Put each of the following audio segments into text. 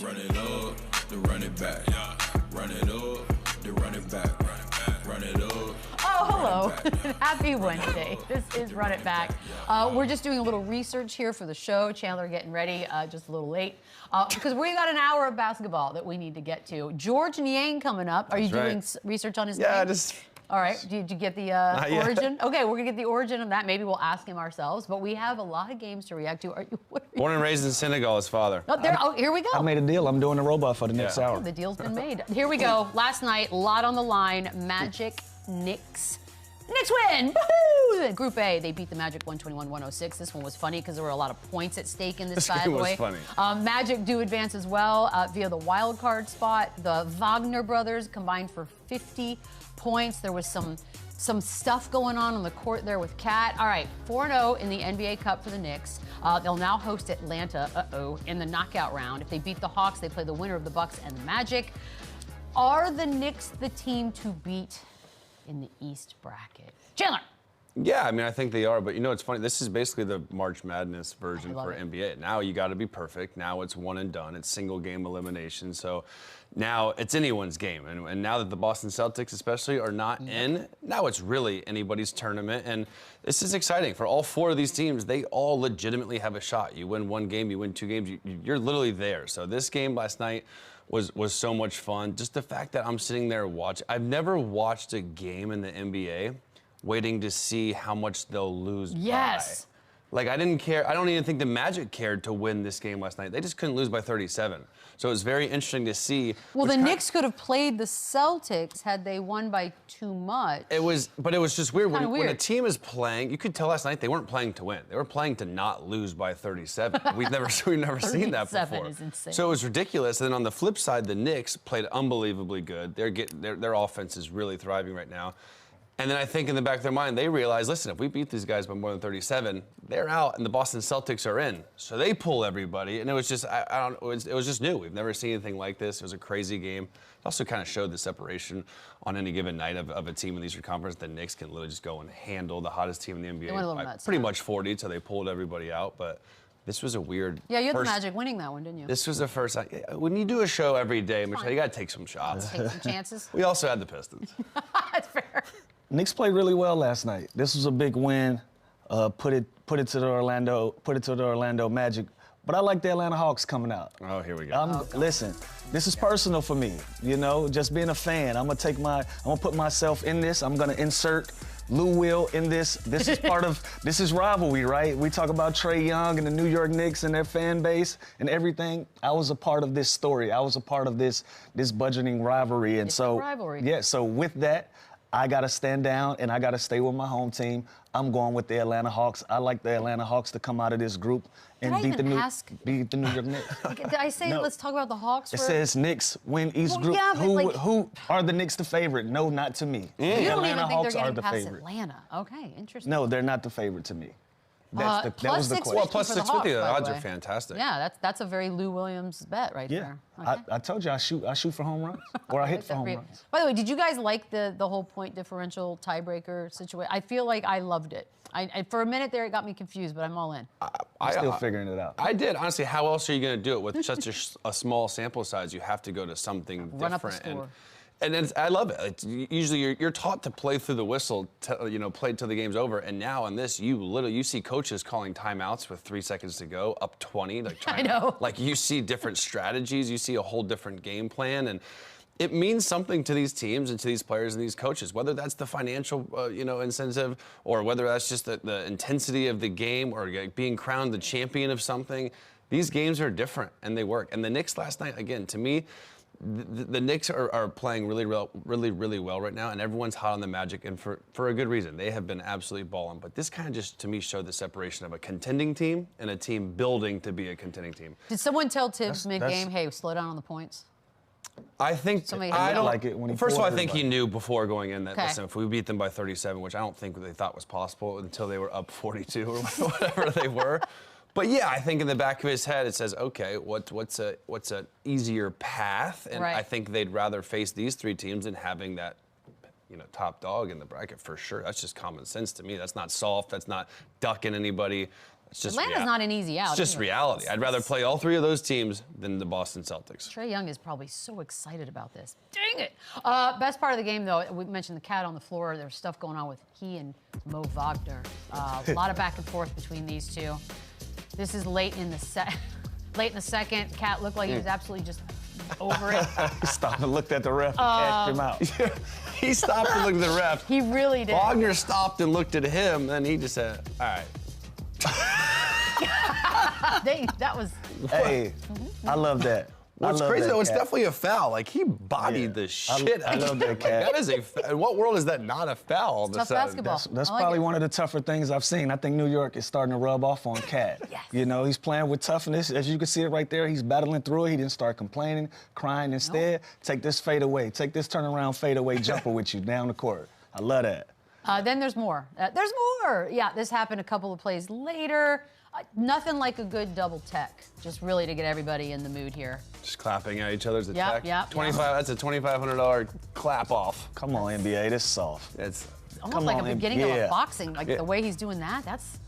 Run it up, then run it back. Run it up, then run it back. Run it up. Oh, hello. Happy Wednesday. This is Run It Back. We're just doing a little research here for the show. Chandler getting ready, just a little late. Because we got an hour of basketball that we need to get to. Georges Niang coming up. Are you doing research on his name? Yeah, just... All right, did you get the origin? Okay, we're gonna get the origin of that. Maybe we'll ask him ourselves, but we have a lot of games to react to. What are you Born and raised in Senegal, his father. Oh, here we go. I made a deal. I'm doing the robot for the next hour. Oh, the deal's been made. Here we go. Last night, a lot on the line. Magic, Knicks. Knicks win! Woohoo! Group A, they beat the Magic 121-106. This one was funny because there were a lot of points at stake in this bad boy. This was funny. Magic do advance as well via the wild card spot. The Wagner brothers combined for 50 points. There was some stuff going on the court there with Cat. All right, 4-0 in the NBA Cup for the Knicks. They'll now host Atlanta, in the knockout round. If they beat the Hawks, they play the winner of the Bucks and the Magic. Are the Knicks the team to beat in the East bracket? Chandler. Yeah, I mean, I think they are, but you know, it's funny. This is basically the March Madness version for NBA. Now you got to be perfect. Now it's one and done. It's single game elimination. So now it's anyone's game. And now that the Boston Celtics especially are not in, now it's really anybody's tournament. And this is exciting for all four of these teams. They all legitimately have a shot. You win one game, you win two games, you're literally there. So this game last night was so much fun. Just the fact that I'm sitting there watching. I've never watched a game in the NBA waiting to see how much they'll lose by. Like, I didn't care. I don't even think the Magic cared to win this game last night. They just couldn't lose by 37. So it was very interesting to see. Well, the Knicks could have played the Celtics had they won by too much. But it was just weird. When a team is playing, you could tell last night they weren't playing to win. They were playing to not lose by 37. We've never seen that before. Is insane. So it was ridiculous. And then on the flip side, the Knicks played unbelievably good. Their offense is really thriving right now. And then I think in the back of their mind, they realize, listen, if we beat these guys by more than 37, they're out and the Boston Celtics are in. So they pull everybody. And it was just, it was just new. We've never seen anything like this. It was a crazy game. It also kind of showed the separation on any given night of a team in the Eastern Conference. The Knicks can literally just go and handle the hottest team in the NBA. They went a little nuts, pretty much 40, so they pulled everybody out. But this was a weird. Yeah, you had the Magic winning that one, didn't you? This was the first. When you do a show every day, Michelle, you got to take some shots. Take some chances. We also had the Pistons. That's fair. Knicks played really well last night. This was a big win. Put it to the Orlando Magic. But I like the Atlanta Hawks coming out. Oh, here we go. Listen, this is personal for me. You know, just being a fan. I'm gonna put myself in this. I'm gonna insert Lou Will in this. This is part of, this is rivalry, right? We talk about Trae Young and the New York Knicks and their fan base and everything. I was a part of this story. I was a part of this budgeting rivalry. And it's a rivalry. Yeah, so with that, I got to stand down and I got to stay with my home team. I'm going with the Atlanta Hawks. I like the Atlanta Hawks to come out of this group and beat the New York Knicks. Did I say let's talk about the Hawks? It says Knicks win East group. Yeah, who are the Knicks the favorite? No, not to me. You don't Atlanta even think Hawks they're are getting the past favorite. Atlanta. Okay, interesting. No, they're not the favorite to me. That was the question. Well, plus 650, the odds way. are fantastic. Yeah, that's a very Lou Williams bet right there. Okay. I told you I shoot for home runs, or I hit for home runs. By the way, did you guys like the whole point differential tiebreaker situation? I feel like I loved it. For a minute there, it got me confused, but I'm all in. I'm still figuring it out. I did. Honestly, how else are you going to do it with such a small sample size? You have to go to something different. Run up a score. And I love it. It's usually you're taught to play through the whistle, play till the game's over. And now in this, you see coaches calling timeouts with 3 seconds to go, up 20. I know. Like you see different strategies. You see a whole different game plan. And it means something to these teams and to these players and these coaches, whether that's the financial, incentive, or whether that's just the intensity of the game, or being crowned the champion of something. These games are different and they work. And the Knicks last night, again, to me, the Knicks are playing really well right now, and everyone's hot on the Magic, and for a good reason. They have been absolutely balling. But this kind of just, to me, showed the separation of a contending team and a team building to be a contending team. Did someone tell Tibbs mid-game, hey, slow down on the points? I think I don't like it when he first of all, I think he knew before going in that listen, if we beat them by 37, which I don't think they thought was possible until they were up 42 or whatever they were. But yeah, I think in the back of his head it says, okay, what's an easier path? And I think they'd rather face these three teams than having that, top dog in the bracket for sure. That's just common sense to me. That's not soft. That's not ducking anybody. It's just Atlanta's not an easy out. It's just reality. I'd rather play all three of those teams than the Boston Celtics. Trae Young is probably so excited about this. Dang it. Best part of the game, though, we mentioned the cat on the floor. There's stuff going on with he and Mo Wagner. A lot of back and forth between these two. This is late in the second. Cat looked like he was absolutely just over it. He stopped and looked at the ref and cashed him out. He stopped and looked at the ref. He really did. Wagner stopped and looked at him, and he just said, all right. That was. Hey, I love that. What's crazy though, it's definitely a foul. Like he bodied the shit out of love that cat. Like, that is in what world is that not a foul? All of a Tough sudden? basketball. That's like probably it. one of the tougher things I've seen. I think New York is starting to rub off on Cat. Yes. You know, he's playing with toughness. As you can see it right there, he's battling through it. He didn't start complaining, crying. Instead, take this fade away. Take this turnaround fade away jumper with you down the court. I love that. Then there's more. There's more. Yeah, this happened a couple of plays later. Nothing like a good double tech, just really to get everybody in the mood here. Just clapping at each other's attack. Yep. 25. That's a $2,500 clap off. Come on, NBA, this is soft. It's Almost like a beginning of a yeah. boxing, like the way he's doing that. That's.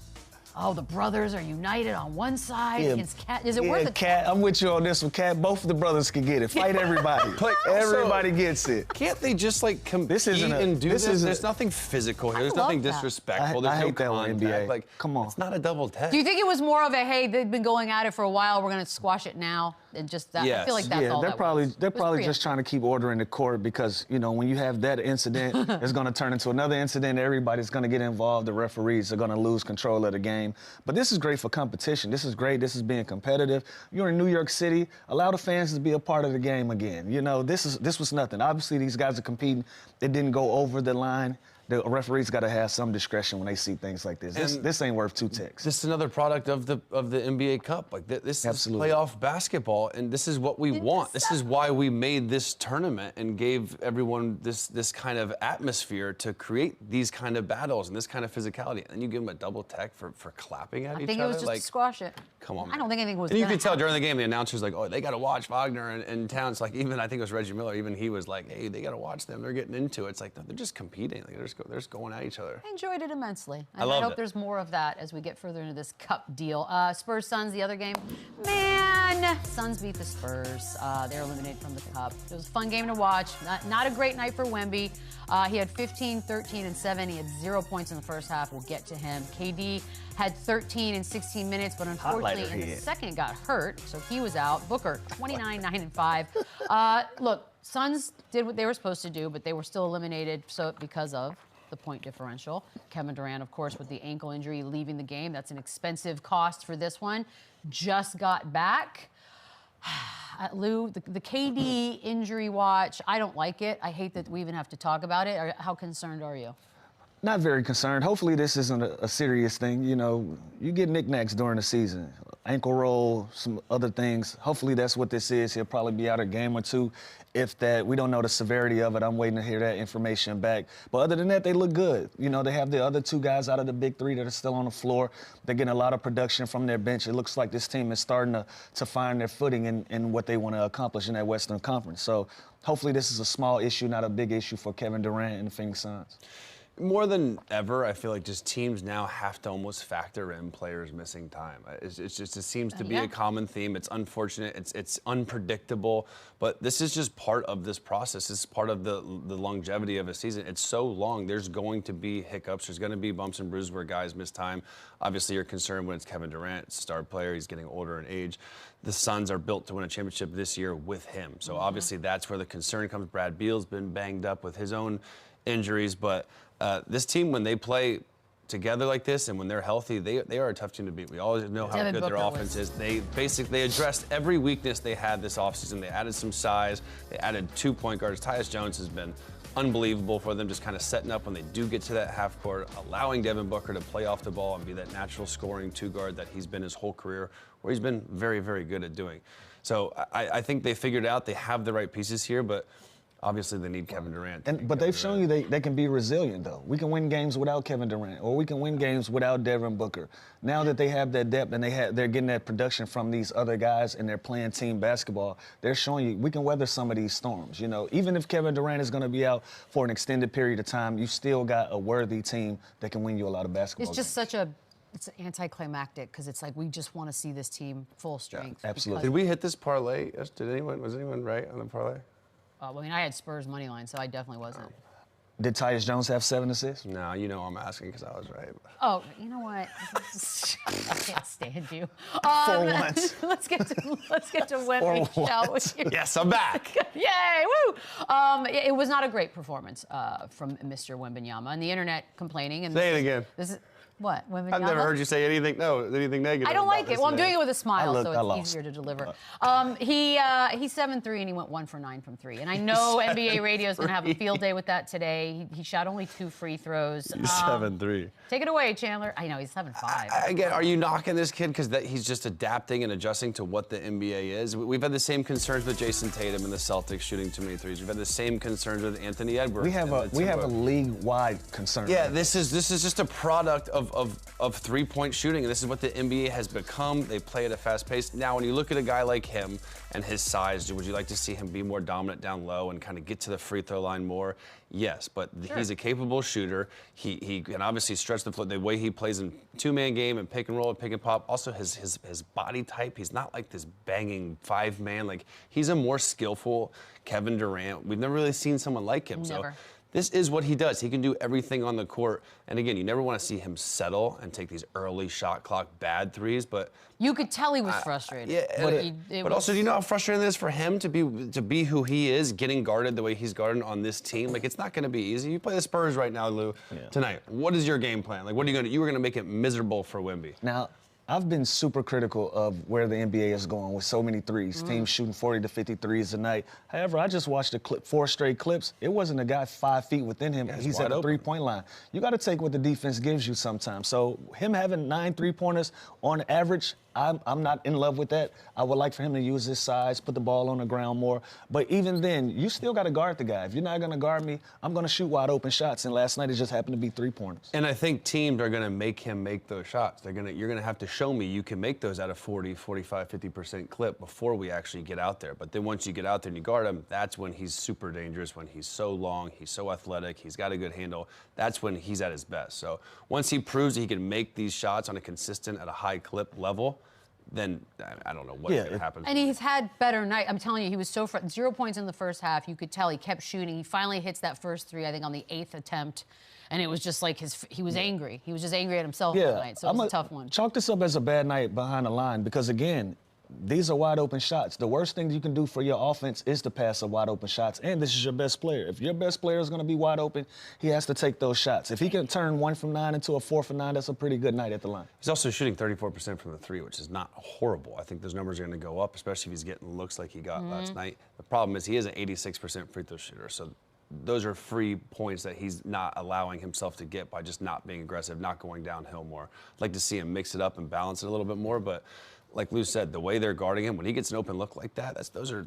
Oh, the brothers are united on one side against Cat. Is it worth it? Cat, I'm with you on this one, Cat. Both of the brothers can get it. Fight everybody. Everybody gets it. Can't they just like compete This isn't a- and do this this? isn't- There's nothing physical here. There's love nothing that. disrespectful. I There's no hate that with contact. NBA. Like, Come on. It's not a double tech. Do you think it was more of a, hey, they've been going at it for a while, we're going to squash it now? And just that. I Yes. feel like that's Yeah, all they're that probably was. they're It was probably pretty just trying to keep order in the court because you know when you have that incident, it's going to turn into another incident. Everybody's going to get involved. The referees are going to lose control of the game. But this is great for competition. This is great. This is being competitive. You're in New York City. Allow the fans to be a part of the game again. You know this was nothing. Obviously these guys are competing. It didn't go over the line. The referees got to have some discretion when they see things like this. This ain't worth two ticks. This is another product of the NBA Cup. Like this Absolutely. is playoff basketball, and this is what we want. This is why we made this tournament and gave everyone this kind of atmosphere to create these kind of battles and this kind of physicality. And you give them a double tech for clapping at each other. I think it was just like, to squash it. Come on, I don't think anything was. And you gonna could tell happen. during the game, the announcer's like, "Oh, they got to watch Wagner and Towns." Like even I think it was Reggie Miller. Even he was like, "Hey, they got to watch them. They're getting into it." It's like no, they're just competing. Like, they're just going at each other. I enjoyed it immensely. I loved I hope it. there's more of that as we get further into this Cup deal. Spurs Suns, the other game. Man, Suns beat the Spurs. They're eliminated from the Cup. It was a fun game to watch. Not a great night for Wemby. He had 15, 13, and 7. He had 0 points in the first half. We'll get to him. KD had 13 in 16 minutes, but unfortunately in the second got hurt, so he was out. Booker, 29, 9, and 5. Look, Suns did what they were supposed to do, but they were still eliminated because of the point differential. Kevin Durant, of course, with the ankle injury, leaving the game. That's an expensive cost for this one. Just got back. Lou, the KD injury watch, I don't like it. I hate that we even have to talk about it. How concerned are you? Not very concerned. Hopefully this isn't a serious thing. You know, you get knickknacks during the season. Ankle roll, some other things. Hopefully that's what this is. He'll probably be out a game or two. If that, we don't know the severity of it. I'm waiting to hear that information back. But other than that, they look good. You know, they have the other two guys out of the big three that are still on the floor. They're getting a lot of production from their bench. It looks like this team is starting to find their footing in what they want to accomplish in that Western Conference. So hopefully this is a small issue, not a big issue for Kevin Durant and the Phoenix Suns. More than ever, I feel like just teams now have to almost factor in players missing time. It seems to be a common theme. It's unfortunate. It's unpredictable. But this is just part of this process. This is part of the longevity of a season. It's so long. There's going to be hiccups. There's going to be bumps and bruises where guys miss time. Obviously, you're concerned when it's Kevin Durant, star player. He's getting older in age. The Suns are built to win a championship this year with him. So obviously, that's where the concern comes. Brad Beal's been banged up with his own injuries, but this team, when they play together like this and when they're healthy, they are a tough team to beat. We always know how good their offense is. They addressed every weakness they had this offseason. They added some size. They added 2 point guards. Tyus Jones has been unbelievable for them, just kind of setting up when they do get to that half court, allowing Devin Booker to play off the ball and be that natural scoring two guard that he's been his whole career, where he's been very, very good at doing. So I think they figured out they have the right pieces here, but obviously, they need Kevin Durant. But they've shown you they can be resilient, though. We can win games without Kevin Durant, or we can win games without Devin Booker. Now that they have that depth and they're getting that production from these other guys and they're playing team basketball, they're showing you we can weather some of these storms. You know, even if Kevin Durant is going to be out for an extended period of time, you still got a worthy team that can win you a lot of basketball It's just games. such a it's anticlimactic because it's like we just want to see this team full strength. absolutely. Did we hit this parlay? Was anyone right on the parlay? Well, I mean, I had Spurs money line, so I definitely wasn't. Did Tyus Jones have 7 assists? No, you know I'm asking because I was right. Oh, you know what? I can't stand you. For once. Let's get to Wemby, shall we? Yes, I'm back. Yay! Woo! It was not a great performance from Mr. Wembanyama, and the internet complaining. And Say it again. This is what Wembanyama. I've never heard you say anything negative. I don't like it. Well, I'm doing it with a smile, I so it's easier to deliver. He's 7-3 and he went 1 for 9 from 3. And I know NBA radio is going to have a field day with that today. He shot only 2 free throws. He's 7-3. Take it away, Chandler. I know he's 7-5. Again, are you knocking this kid because he's just adapting and adjusting to what the NBA is? We've had the same concerns with Jason Tatum and the Celtics shooting too many threes. We've had the same concerns with Anthony Edwards. We have a league-wide concern. Yeah, this is just a product of three-point shooting, and this is what the NBA has become. They play at a fast pace. Now, when you look at a guy like him and his size, would you like to see him be more dominant down low and kind of get to the free throw line more? Yes, but he's a capable shooter. He can obviously stretch the floor. The way he plays in two-man game and pick and roll and pick and pop. Also, his body type, he's not like this banging 5-man. Like, he's a more skillful Kevin Durant. We've never really seen someone like him. Never. So this is what he does. He can do everything on the court. And again, you never want to see him settle and take these early shot clock bad threes, but you could tell he was frustrated. Yeah, but also, do you know how frustrating it is for him to be who he is, getting guarded the way he's guarded on this team? Like, it's not going to be easy. You play the Spurs right now, Lou, tonight. What is your game plan? Like, what are you going to? You were going to make it miserable for Wemby. Now, I've been super critical of where the NBA is going with so many threes. Teams shooting 40 to 50 threes a night. However, I just watched 4 straight clips. It wasn't a guy 5 feet within him. He's at the three-point line. You got to take what the defense gives you sometimes. So him having 9 3-pointers on average, I'm not in love with that. I would like for him to use his size, put the ball on the ground more. But even then, you still got to guard the guy. If you're not going to guard me, I'm going to shoot wide open shots. And last night it just happened to be 3-pointers. And I think teams are going to make him make those shots. You're going to have to show me you can make those at a 40, 45, 50% clip before we actually get out there. But then once you get out there and you guard him, that's when he's super dangerous, when he's so long, he's so athletic, he's got a good handle. That's when he's at his best. So once he proves that he can make these shots on a consistent, at a high clip level, then I don't know what's going to happen. And he's had better night. I'm telling you, he was so 0 points in the first half. You could tell he kept shooting. He finally hits that first 3, I think, on the 8th attempt. And it was just like he was angry. He was just angry at himself that night. So it was a tough one. Chalk this up as a bad night behind the line because, again, these are wide open shots. The worst thing you can do for your offense is to pass up wide open shots. And this is your best player. If your best player is going to be wide open, he has to take those shots. If he can turn 1 from 9 into a 4 from 9, that's a pretty good night at the line. He's also shooting 34% from the 3, which is not horrible. I think those numbers are going to go up, especially if he's getting looks like he got last night. The problem is he is an 86% free throw shooter. So those are free points that he's not allowing himself to get by just not being aggressive, not going downhill more. I'd like to see him mix it up and balance it a little bit more, but like Lou said, the way they're guarding him, when he gets an open look like that, those are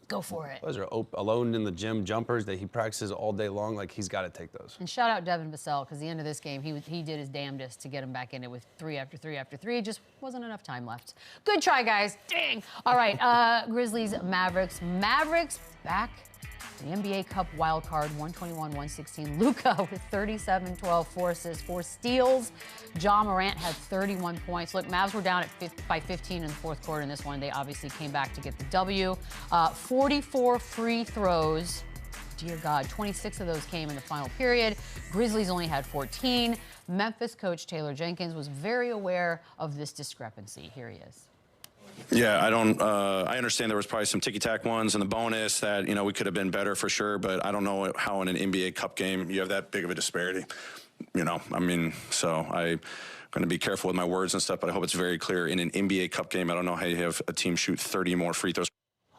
go for it. Those are alone in the gym jumpers that he practices all day long. Like, he's got to take those. And shout out Devin Vassell, because the end of this game, he did his damnedest to get him back in it with 3 after 3 after 3. Just wasn't enough time left. Good try, guys. Dang. All right, Grizzlies, Mavericks. Mavericks back. The NBA Cup wild card, 121-116. Luka with 37-12, 4 assists, 4 steals. Ja Morant had 31 points. Look, Mavs were down by 15 in the fourth quarter in this one. They obviously came back to get the W. 44 free throws. Dear God, 26 of those came in the final period. Grizzlies only had 14. Memphis coach Taylor Jenkins was very aware of this discrepancy. Here he is. Yeah, I understand there was probably some ticky-tack ones in the bonus that, we could have been better for sure, but I don't know how in an NBA Cup game you have that big of a disparity. So I'm going to be careful with my words and stuff, but I hope it's very clear. In an NBA Cup game, I don't know how you have a team shoot 30 more free throws.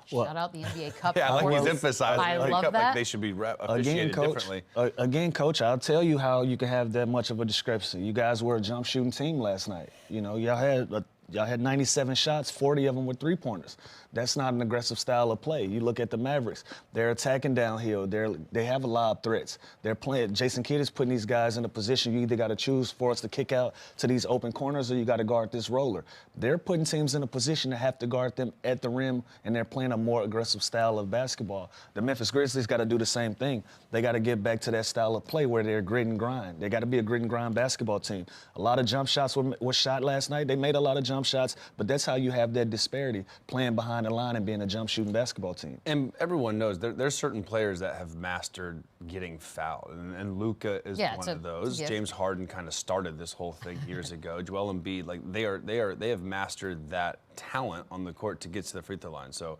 Shout out the NBA Cup. Yeah, like he's emphasizing. I love that. Like they should be officiated differently. Again, Coach, I'll tell you how you can have that much of a discrepancy. You guys were a jump shooting team last night. Y'all had Y'all had 97 shots, 40 of them were three-pointers. That's not an aggressive style of play. You look at the Mavericks. They're attacking downhill. They have a lot of threats. They're playing. Jason Kidd is putting these guys in a position you either got to choose for us to kick out to these open corners or you got to guard this roller. They're putting teams in a position to have to guard them at the rim, and they're playing a more aggressive style of basketball. The Memphis Grizzlies got to do the same thing. They got to get back to that style of play where they're grit and grind. They got to be a grit and grind basketball team. A lot of jump shots were shot last night. They made a lot of jump shots, but that's how you have that disparity, playing behind the line and being a jump shooting basketball team. And everyone knows there's certain players that have mastered getting fouled, and Luka is one of those. James Harden kind of started this whole thing years ago. Joel Embiid, like they have mastered that talent on the court to get to the free throw line. So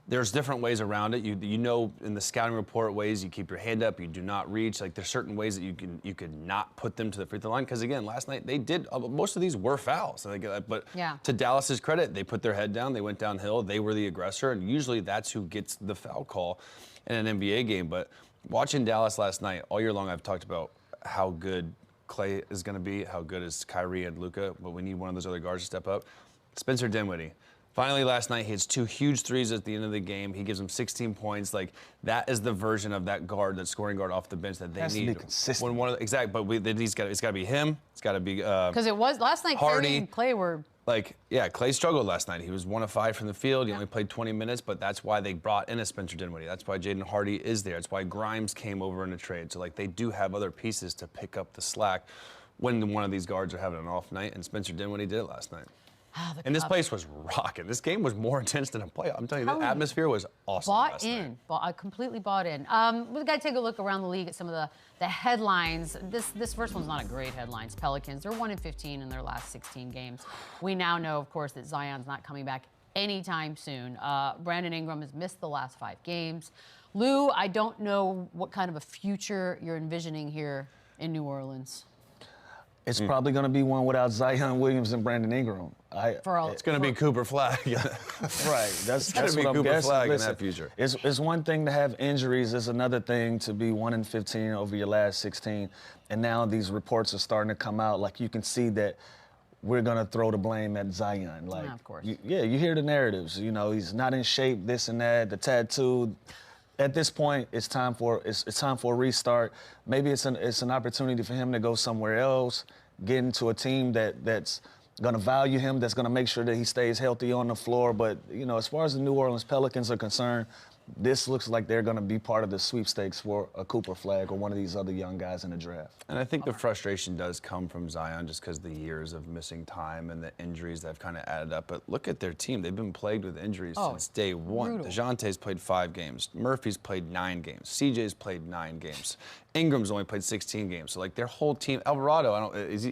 there's different ways around it. You know, in the scouting report ways, you keep your hand up, you do not reach. Like there's certain ways that you could not put them to the free throw line. Because again, last night they did. Most of these were fouls. But to Dallas's credit, they put their head down. They went downhill. They were the aggressor, and usually that's who gets the foul call in an NBA game. But watching Dallas last night, all year long, I've talked about how good Clay is going to be, how good is Kyrie and Luka, but we need one of those other guards to step up. Spencer Dinwiddie. Finally, last night, he hits 2 huge threes at the end of the game. He gives them 16 points. Like, that is the version of that guard, that scoring guard off the bench that they need. To be consistent. But it's got to be him. It's got to be because it was last night. Hardy and Clay were Clay struggled last night. He was 1 of 5 from the field. He only played 20 minutes, but that's why they brought in a Spencer Dinwiddie. That's why Jaden Hardy is there. That's why Grimes came over in a trade. So they do have other pieces to pick up the slack when one of these guards are having an off night, and Spencer Dinwiddie did it last night. And this place was rocking. This game was more intense than a playoff. I'm telling you, the atmosphere was awesome. I completely bought in. We've got to take a look around the league at some of the headlines. This first one's not a great headline. It's Pelicans. They're 1-15 in their last 16 games. We now know, of course, that Zion's not coming back anytime soon. Brandon Ingram has missed the last 5 games. Lou, I don't know what kind of a future you're envisioning here in New Orleans. It's probably going to be one without Zion Williams and Brandon Ingram. It's going to be Cooper Flag. Right. That's going to be Cooper Flag in that future. It's one thing to have injuries. It's another thing to be 1-15 over your last 16. And now these reports are starting to come out. Like, you can see that we're going to throw the blame at Zion. Like, of course. You hear the narratives. You know, he's not in shape, this and that, the tattoo. At this point, it's time for a restart. Maybe it's an opportunity for him to go somewhere else, get into a team that's going to value him, that's going to make sure that he stays healthy on the floor. But, you know, as far as the New Orleans Pelicans are concerned, this looks like they're going to be part of the sweepstakes for a Cooper Flag or one of these other young guys in the draft. And I think the frustration does come from Zion just because the years of missing time and the injuries that have kind of added up. But look at their team. They've been plagued with injuries since day one. DeJounte's played 5 games. Murphy's played 9 games. CJ's played 9 games. Ingram's only played 16 games. So, their whole team, Alvarado, he's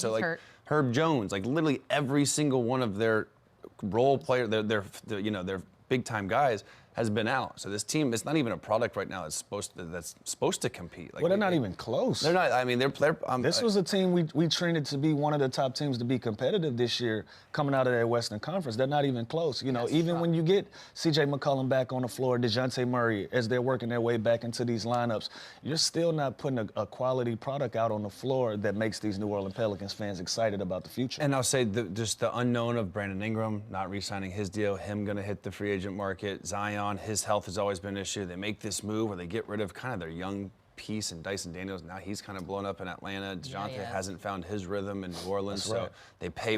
hurt. Herb Jones, literally every single one of their role players, their big-time guys, has been out. So this team, it's not even a product right now that's supposed to compete. They're not even close. They're not. I mean, this was a team we trained to be one of the top teams to be competitive this year, coming out of that Western Conference. They're not even close. You know, even when you get C.J. McCollum back on the floor, DeJounte Murray, as they're working their way back into these lineups, you're still not putting a quality product out on the floor that makes these New Orleans Pelicans fans excited about the future. And I'll say just the unknown of Brandon Ingram not re-signing his deal, him going to hit the free agent market, Zion. His health has always been an issue. They make this move where they get rid of kind of their young piece in Dyson Daniels. Now he's kind of blown up in Atlanta. DeJounte hasn't found his rhythm in New Orleans. So they pay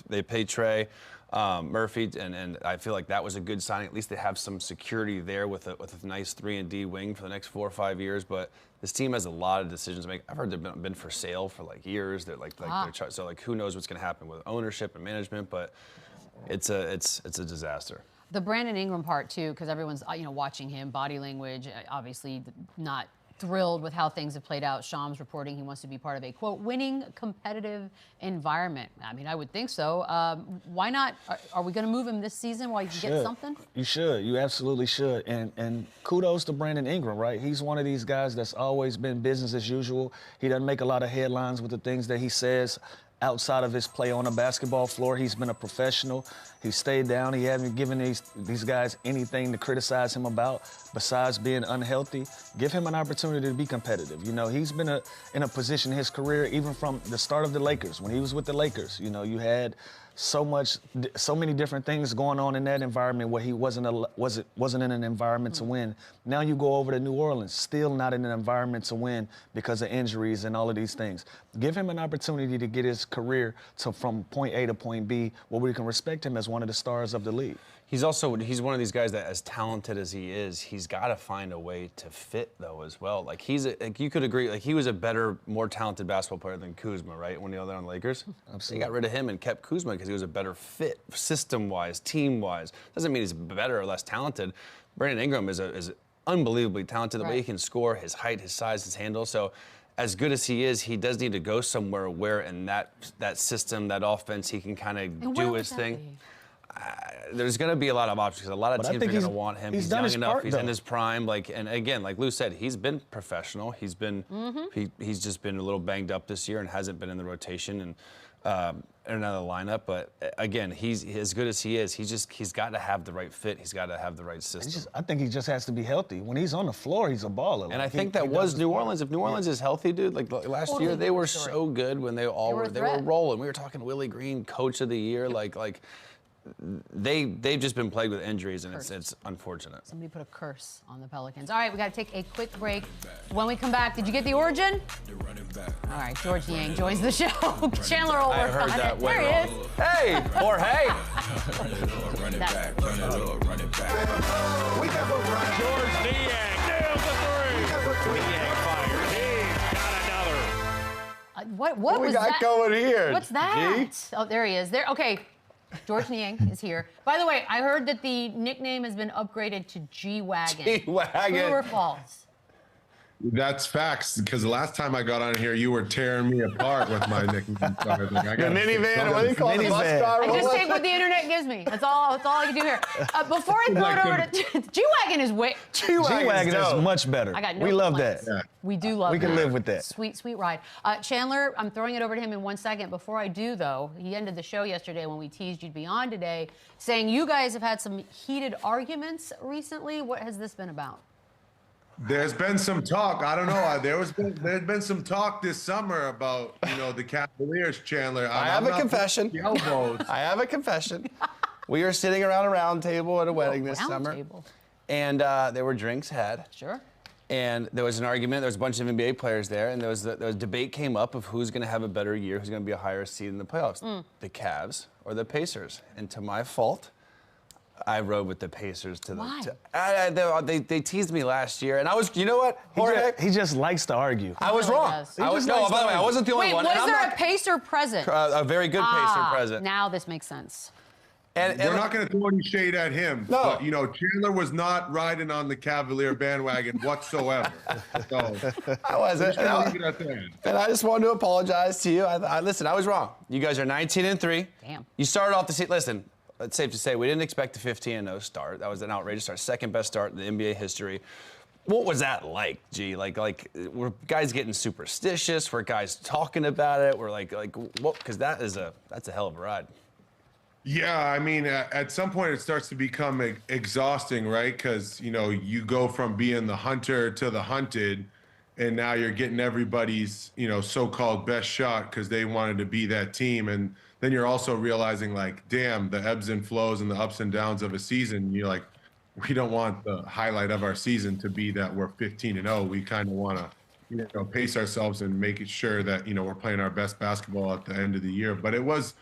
they pay Trey Murphy, and I feel like that was a good signing. At least they have some security there with a nice 3-and-D wing for the next 4 or 5 years. But this team has a lot of decisions to make. I've heard they've been for sale for years. They're so who knows what's going to happen with ownership and management, but it's a disaster. The Brandon Ingram part, too, because everyone's, watching him, body language, obviously not thrilled with how things have played out. Shams reporting he wants to be part of a, quote, winning competitive environment. I mean, I would think so. Why not? Are we going to move him this season while you can get something? You should. You absolutely should. And kudos to Brandon Ingram, right? He's one of these guys that's always been business as usual. He doesn't make a lot of headlines with the things that he says. Outside of his play on the basketball floor, he's been a professional. He stayed down. He hasn't given these guys anything to criticize him about besides being unhealthy. Give him an opportunity to be competitive. You know, he's been in a position in his career, even from the start of the Lakers, when he was with the Lakers. You know, you had so many different things going on in that environment where he wasn't in an environment to win. Now you go over to New Orleans, still not in an environment to win because of injuries and all of these things. Give him an opportunity to get his career from point A to point B, where we can respect him as one of the stars of the league. He's one of these guys that, as talented as he is, he's got to find a way to fit though as well. Like you could agree, like he was a better, more talented basketball player than Kuzma, right? When he was on the Lakers, Absolutely. They got rid of him and kept Kuzma because he was a better fit, system-wise, team-wise. Doesn't mean he's better or less talented. Brandon Ingram is unbelievably talented. The way he can score, his height, his size, his handle. So, as good as he is, he does need to go somewhere where in that system, that offense, he can kind of do his thing. There's going to be a lot of options because a lot of teams are going to want him. He's young enough. He's in his prime. And again, like Lou said, he's been professional. He's been he's just been a little banged up this year and hasn't been in the rotation and in another lineup. But again, he's as good as he is. He's got to have the right fit. He's got to have the right system. I think he just has to be healthy. When he's on the floor, he's a baller. And I think that was New Orleans. If New Orleans is healthy, dude, like last year, they were so good when they were rolling. We were talking Willie Green, Coach of the Year, like. They've just been plagued with injuries, and it's unfortunate. Somebody put a curse on the Pelicans. All right, we got to take a quick break. When we come back, did you get the origin? All right, Georges Niang joins the show. Chandler will work on it. There he is. Hey, or hey. Run it back, run it back. We got a Georges Niang nails the three. Niang fired. He's got another. What we was got that? going here? What's that? G? Oh, there he is. There. Okay. Georges Niang is here. By the way, I heard that the nickname has been upgraded to G-Wagon. G-Wagon. True or false? That's facts, because the last time I got on here, you were tearing me apart with my nickname. The minivan, what do you call it? The bus driver? I just take what the internet gives me. That's all I can do here. Before I throw it over to G-Wagon is way. G-Wagon is much better. I got no we love complaints. that. Yeah. We do love that. We can live with that. Sweet, sweet ride. Chandler, I'm throwing it over to him in 1 second. Before I do, though, he ended the show yesterday when we teased you'd be on today, saying you guys have had some heated arguments recently. What has this been about? There's been some talk. I don't know. There's been some talk this summer about the Cavaliers, Chandler. I have a confession. I have a confession. We were sitting around a round table at a wedding this summer, and there were drinks had. Sure. And there was an argument. There was a bunch of NBA players there, and there was debate came up of who's going to have a better year, who's going to be a higher seed in the playoffs, the Cavs or the Pacers. And to my fault, I rode with the Pacers to the. Why? They teased me last year, and I was. You know what, Jorge? He just likes to argue. I was wrong. By the way, I wasn't the only one. Wait, was there a Pacer present? A very good Pacer present. Now this makes sense. And we're not going to throw any shade at him. No. But, Chandler was not riding on the Cavalier bandwagon whatsoever. So I wasn't. And I just wanted to apologize to you. Listen, I was wrong. You guys are 19-3. Damn. You started off the season. Listen, it's safe to say we didn't expect a 15-0 start. That was an outrageous start. Second best start in the NBA history. What was that like, G? Like were guys getting superstitious? Were guys talking about it? We're like what? Because that's a hell of a ride. Yeah, I mean, at some point it starts to become exhausting, right? Because, you go from being the hunter to the hunted, and now you're getting everybody's, so-called best shot because they wanted to be that team. And then you're also realizing, like, damn, the ebbs and flows and the ups and downs of a season. You're like, we don't want the highlight of our season to be that we're 15-0. We kind of want to, pace ourselves and make sure that, we're playing our best basketball at the end of the year. But it was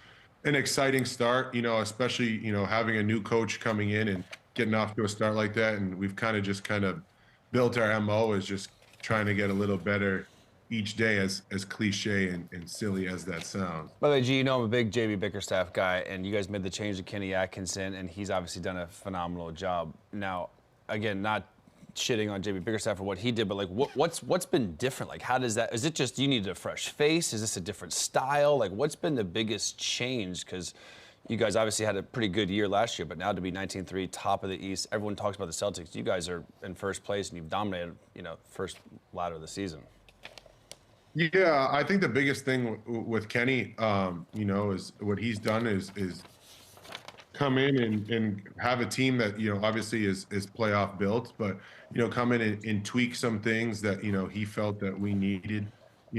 an exciting start, especially, having a new coach coming in and getting off to a start like that. And we've kind of built our MO as just trying to get a little better each day, as cliche and silly as that sounds. By the way, G, I'm a big JB Bickerstaff guy, and you guys made the change to Kenny Atkinson, and he's obviously done a phenomenal job. Now, again, not shitting on JB Bickerstaff for what he did, but like what's been different? Like how does that, is it just you needed a fresh face? Is this a different style? Like what's been the biggest change? Because you guys obviously had a pretty good year last year, but now to be 19-3, top of the East, everyone talks about the Celtics. You guys are in first place and you've dominated, first ladder of the season. Yeah, I think the biggest thing with Kenny, is what he's done is come in and have a team that, obviously is playoff built, but, come in and tweak some things that, he felt that we needed,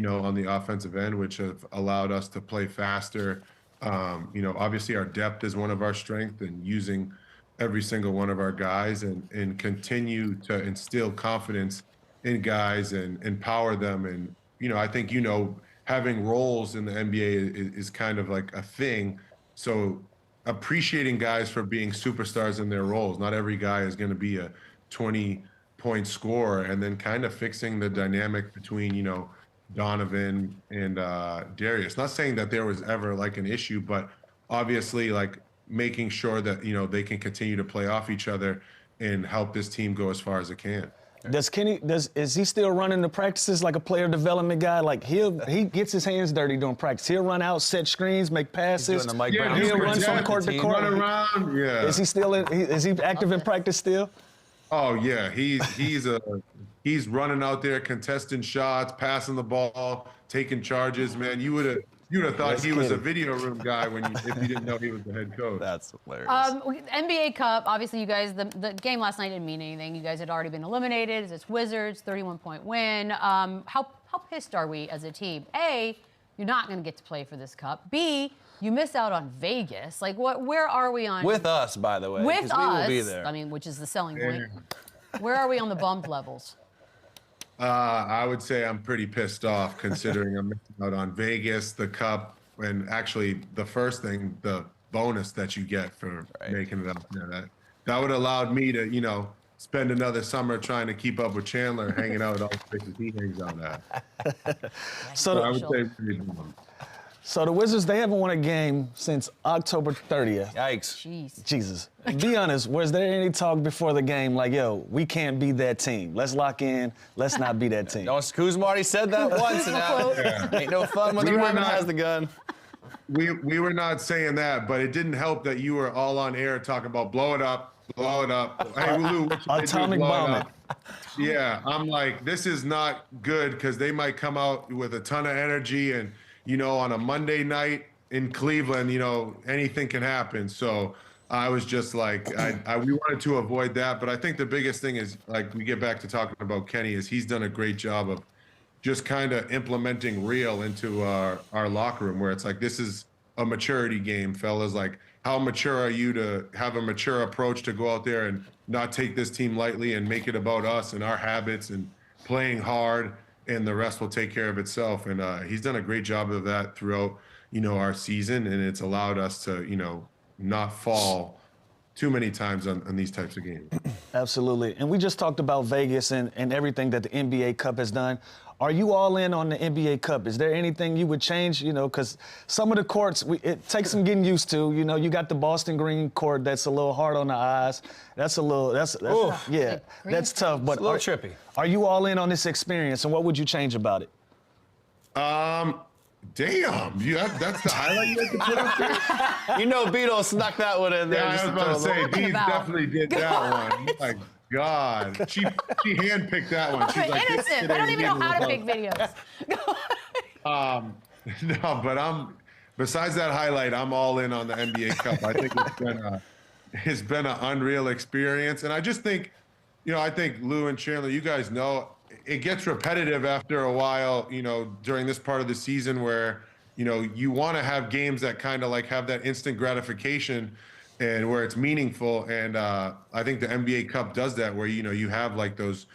on the offensive end, which have allowed us to play faster, You know, obviously our depth is one of our strengths, and using every single one of our guys and continue to instill confidence in guys and empower them. And, you know, I think, you know, having roles in the NBA is kind of like a thing. So appreciating guys for being superstars in their roles. Not every guy is going to be a 20-point scorer, and then kind of fixing the dynamic between, you know, Donovan and Darius. Not saying that there was ever like an issue, but obviously like making sure that, you know, they can continue to play off each other and help this team go as far as it can. Is he still running the practices like a player development guy? Like he gets his hands dirty during practice. He'll run out, set screens, make passes. He's doing the Mike Brown. He'll run from court to court. Run around. Yeah. Is he still is he active in practice still? Oh yeah, he's running out there, contesting shots, passing the ball, taking charges. Man, you would have thought he was a video room guy if you didn't know he was the head coach. That's hilarious. NBA Cup, obviously you guys, the game last night didn't mean anything. You guys had already been eliminated. It's Wizards, 31-point win. How pissed are we as a team? A, you're not going to get to play for this cup. B, you miss out on Vegas. Like, where are we on? With us, by the way. With us. We will be there. I mean, which is the selling point. Where are we on the bummed levels? I would say I'm pretty pissed off considering I'm missing out on Vegas, the cup, and actually the first thing, the bonus that you get for making it up there. That would have allowed me to, you know, spend another summer trying to keep up with Chandler, hanging out at all the places he hangs out at. So I would say pretty bummed. So the Wizards, they haven't won a game since October 30th. Yikes. Jeez. Jesus. Be honest, was there any talk before the game like, yo, we can't be that team. Let's lock in. Let's not be that team. No, Kuzma already said that once. And ain't no fun when the Raven has the gun. We were not saying that, but it didn't help that you were all on air talking about blow it up. Hey, Lou, what you atomic bombing. Yeah, I'm like, this is not good because they might come out with a ton of energy and, you know, on a Monday night in Cleveland, you know, anything can happen. So I was just like, we wanted to avoid that. But I think the biggest thing is, like, we get back to talking about Kenny, is he's done a great job of just kind of implementing real into our locker room, where it's like, this is a maturity game, fellas. Like, how mature are you to have a mature approach to go out there and not take this team lightly and make it about us and our habits and playing hard, and the rest will take care of itself. And he's done a great job of that throughout, you know, our season, and it's allowed us to, you know, not fall too many times on these types of games. Absolutely. And we just talked about Vegas and everything that the NBA Cup has done. Are you all in on the NBA Cup? Is there anything you would change? You know, because some of the courts, it takes some getting used to. You know, you got the Boston Green court that's a little hard on the eyes. That's yeah, that's tough. But it's a little trippy. Are you all in on this experience, and what would you change about it? Damn, that's the highlight you had to put up there? You know, Beadle snuck that one in there. Yeah, I was about to say, Beadle definitely did that one. Oh my God, she handpicked that one. She's like, innocent. I don't even know how to pick videos. No, but besides that highlight, I'm all in on the NBA Cup. I think it's been an unreal experience, and I just think, you know, I think Lou and Chandler, you guys know, it gets repetitive after a while, you know, during this part of the season where, you know, you want to have games that kind of like have that instant gratification and where it's meaningful. And I think the NBA Cup does that, where, you know, you have like those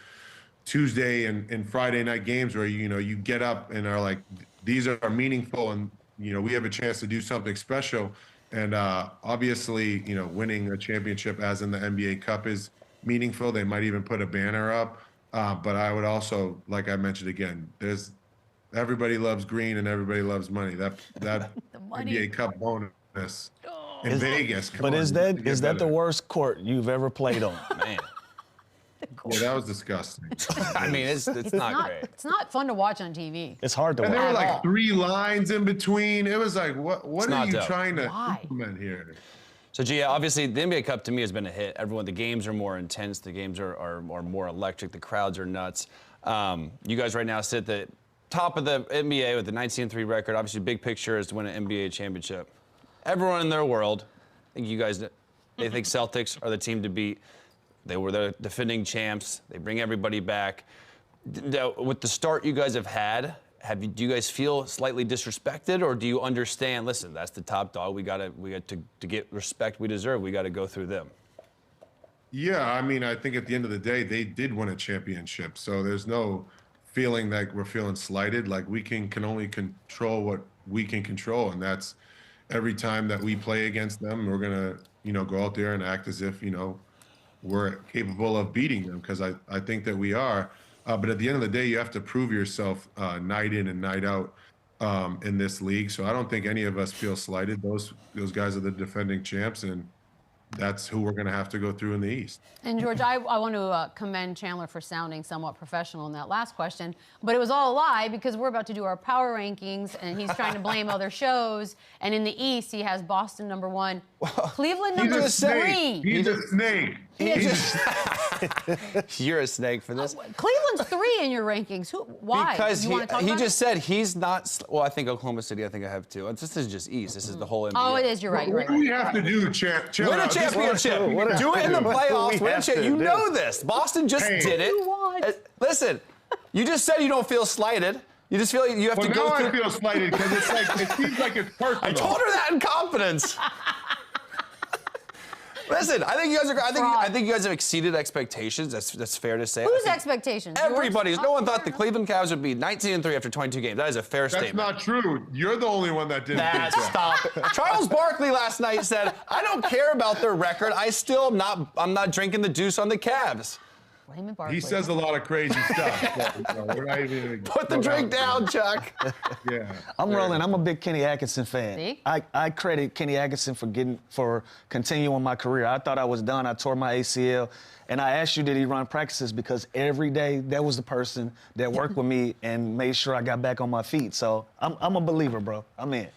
Tuesday and Friday night games where, you know, you get up and are like, these are meaningful, and, you know, we have a chance to do something special. And obviously, you know, winning a championship as in the NBA Cup is meaningful. They might even put a banner up. But I would also, like I mentioned again, everybody loves green and everybody loves money. That money. NBA Cup bonus in Vegas. But is that the worst court you've ever played on? Man. Yeah, that was disgusting. I mean, it's not great. It's not fun to watch on TV. It's hard to watch. And there were like 3 lines in between. It was like, what are you trying to implement here? So, Gia, obviously, the NBA Cup to me has been a hit. The games are more intense. The games are more electric. The crowds are nuts. You guys right now sit at the top of the NBA with the 19-3 record. Obviously, big picture is to win an NBA championship. Everyone in their world, I think you guys, they think Celtics are the team to beat. They were the defending champs. They bring everybody back. With the start you guys have had, do you guys feel slightly disrespected, or do you understand? Listen, that's the top dog. We got to get respect we deserve. We got to go through them. Yeah, I mean, I think at the end of the day, they did win a championship, so there's no feeling like we're feeling slighted. Like, we can only control what we can control, and that's every time that we play against them, we're gonna, go out there and act as if, we're capable of beating them, because I think that we are. But at the end of the day, you have to prove yourself night in and night out in this league. So I don't think any of us feel slighted. Those guys are the defending champs, and that's who we're going to have to go through in the East. And George, I want to commend Chandler for sounding somewhat professional in that last question, but it was all a lie because we're about to do our power rankings, and he's trying to blame other shows. And in the East, he has Boston #1, Cleveland #3. He's a snake. You're a snake for this. Cleveland's 3 in your rankings. Why? Because he just said he's not. Well, I think Oklahoma City. I think I have too. This is just East. This is the whole NBA. Oh, it is. You're right. What do we have to do, Chandler? Win a championship. Do it in the playoffs. Win a championship. You know this. Boston just did it. Listen, you just said you don't feel slighted. You just feel like you have to go through. I feel slighted because it's like, it seems like it's personal. I told her that in confidence. Listen, I think you guys are. I think you guys have exceeded expectations. That's fair to say. Whose expectations? Everybody's. No one thought the Cleveland Cavs would be 19-3 after 22 games. That is a fair statement. That's not true. You're the only one that didn't. Stop it. Charles Barkley last night said, "I don't care about their record. I'm not drinking the juice on the Cavs." He says a lot of crazy stuff. We're not even Put the drink down, Chuck. Yeah. I'm rolling. I'm a big Kenny Atkinson fan. See? I credit Kenny Atkinson for continuing my career. I thought I was done. I tore my ACL. And I asked you, did he run practices? Because every day, that was the person that worked with me and made sure I got back on my feet. So I'm a believer, bro. I'm in.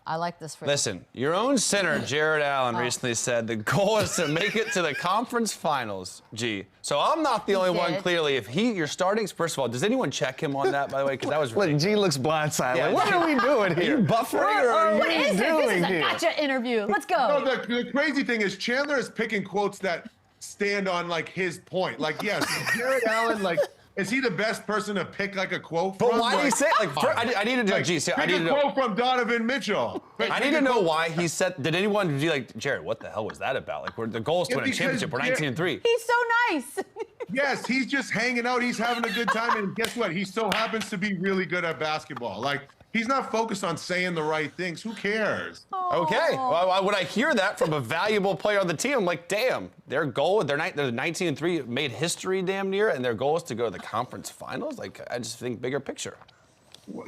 I like this for Listen, your own center, Jarrett Allen, recently said the goal is to make it to the conference finals, G. So I'm not the only one, clearly. If you're starting, first of all, does anyone check him on that, by the way? Because that was Look, G looks blindsided. Yeah, what are we doing here? Are you buffering or are What you is this? This is a here? gotcha interview. Let's go. No, the crazy thing is Chandler is picking quotes that stand on, like, his point. Like, yes, Jarrett Allen, like, is he the best person to pick, like, a quote from? But why do you say it? Like, I need to know, like, G. I need pick to a know. quote from Donovan Mitchell. I need to know why he said. Did anyone be like, Jared? What the hell was that about? Like, the goal is to win a championship. We're 19-3. He's so nice. Yes, he's just hanging out. He's having a good time, and guess what? He so happens to be really good at basketball. Like, he's not focused on saying the right things. Who cares? Okay. Well, when I hear that from a valuable player on the team, I'm like, damn, their goal, they're 19-3, made history damn near, and their goal is to go to the conference finals. Like, I just think bigger picture.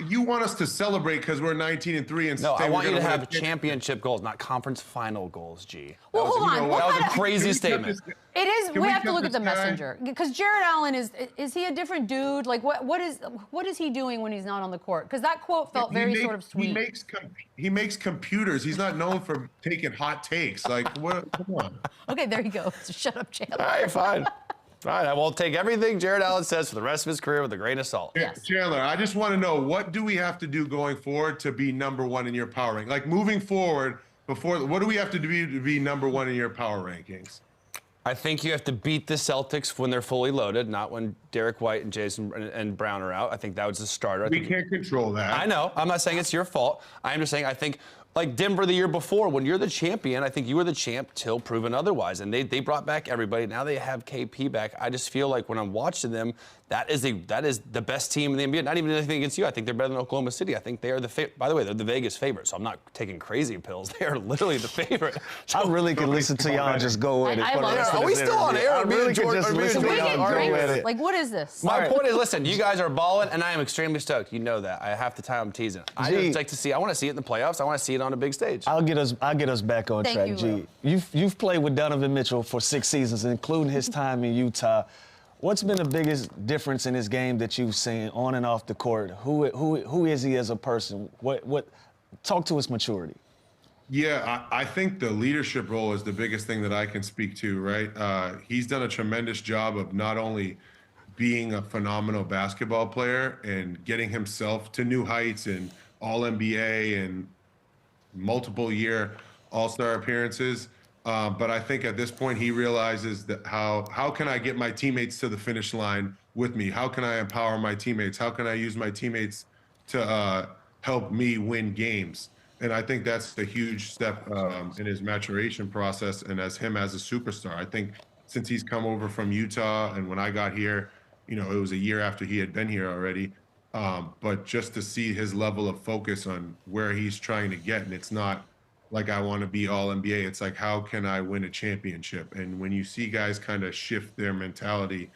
You want us to celebrate because we're 19-3 and No, I want you to have win championship goals, not conference final goals, G. Well, hold on. That was a crazy statement. It is. Can We we have to cut look at the this guy? messenger because Jarrett Allen is he a different dude? Like what is he doing when he's not on the court? Because that quote felt very sort of sweet. He makes computers. He's not known for taking hot takes. Like, what? Come on. Okay, there you go. So shut up, Chandler. All right, fine. All right, I will take everything Jarrett Allen says for the rest of his career with a grain of salt. Yes. Chandler, I just want to know, what do we have to do going forward to be #1 in your power ranking? Like, moving forward, what do we have to do to be #1 in your power rankings? I think you have to beat the Celtics when they're fully loaded, not when Derek White and Jason and Brown are out. I think that was the starter. We can't control that. I know. I'm not saying it's your fault. I'm just saying I think, like Denver the year before, when you're the champion, I think you were the champ till proven otherwise. And they brought back everybody. Now they have KP back. I just feel like when I'm watching them, that is the best team in the NBA. Not even anything against you. I think they're better than Oklahoma City. I think they are by the way, they're the Vegas favorite. So I'm not taking crazy pills. They are literally the favorite. I really could listen to y'all just go at it. I love it. Are we still on air? I really could just listen to We y'all get go at drinks. it. Like what is this? My point is, listen, you guys are balling, and I am extremely stoked. You know that. Half the time I'm teasing. I just like to see. I want to see it in the playoffs. I want to see it on a big stage. I'll get us back on Thank track, you, G. You've played with Donovan Mitchell for 6 seasons, including his time in Utah. What's been the biggest difference in his game that you've seen on and off the court? Who is he as a person? What talk to his maturity. Yeah, I think the leadership role is the biggest thing that I can speak to, right? He's done a tremendous job of not only being a phenomenal basketball player and getting himself to new heights and All-NBA and multiple-year All-Star appearances, But I think at this point he realizes that how can I get my teammates to the finish line with me? How can I empower my teammates? How can I use my teammates to help me win games? And I think that's a huge step in his maturation process and as him as a superstar. I think since he's come over from Utah and when I got here, it was a year after he had been here already. But just to see his level of focus on where he's trying to get, and it's not like I want to be all NBA. It's like, how can I win a championship? And when you see guys kind of shift their mentality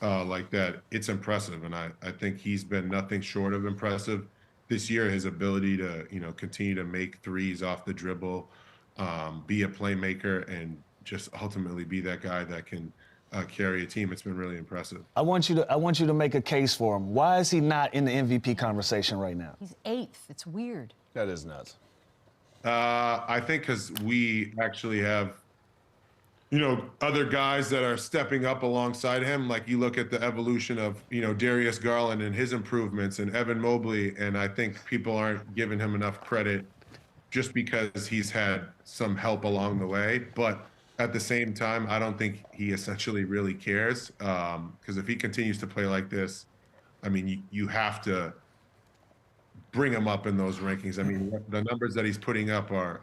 like that, it's impressive. And I think he's been nothing short of impressive this year. His ability to, continue to make threes off the dribble, be a playmaker, and just ultimately be that guy that can carry a team. It's been really impressive. I want you to make a case for him. Why is he not in the MVP conversation right now? He's 8th. It's weird. That is nuts. I think because we actually have, other guys that are stepping up alongside him. Like you look at the evolution of, Darius Garland and his improvements and Evan Mobley. And I think people aren't giving him enough credit just because he's had some help along the way. But at the same time, I don't think he essentially really cares. Because if he continues to play like this, I mean, you have to bring him up in those rankings. I mean, the numbers that he's putting up are,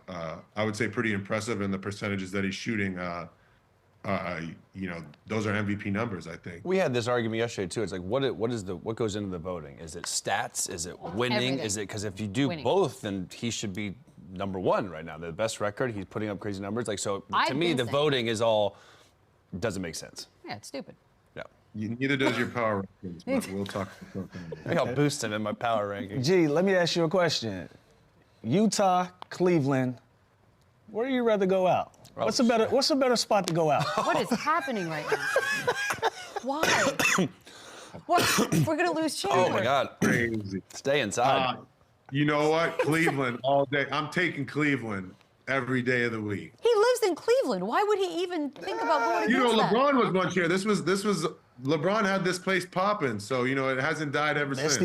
I would say, pretty impressive, and the percentages that he's shooting, those are MVP numbers, I think. We had this argument yesterday too. It's like, what goes into the voting? Is it stats? Is it winning? Everything. Is it because if you do both, then he should be #1 right now. The best record. He's putting up crazy numbers. Like so, to me, the voting is all doesn't make sense. Yeah, it's stupid. Neither does your power rankings, but we'll talk about something. I think I'll boost him in my power rankings. G, let me ask you a question. Utah, Cleveland, where do you rather go out? What's a better spot to go out? What is happening right now? Why? What? We're gonna lose Chandler. Oh my God. Crazy. Stay inside. You know what? Cleveland all day. I'm taking Cleveland every day of the week. He lives in Cleveland. Why would he even think about going against that? LeBron was once here. This was LeBron had this place popping, so it hasn't died ever since.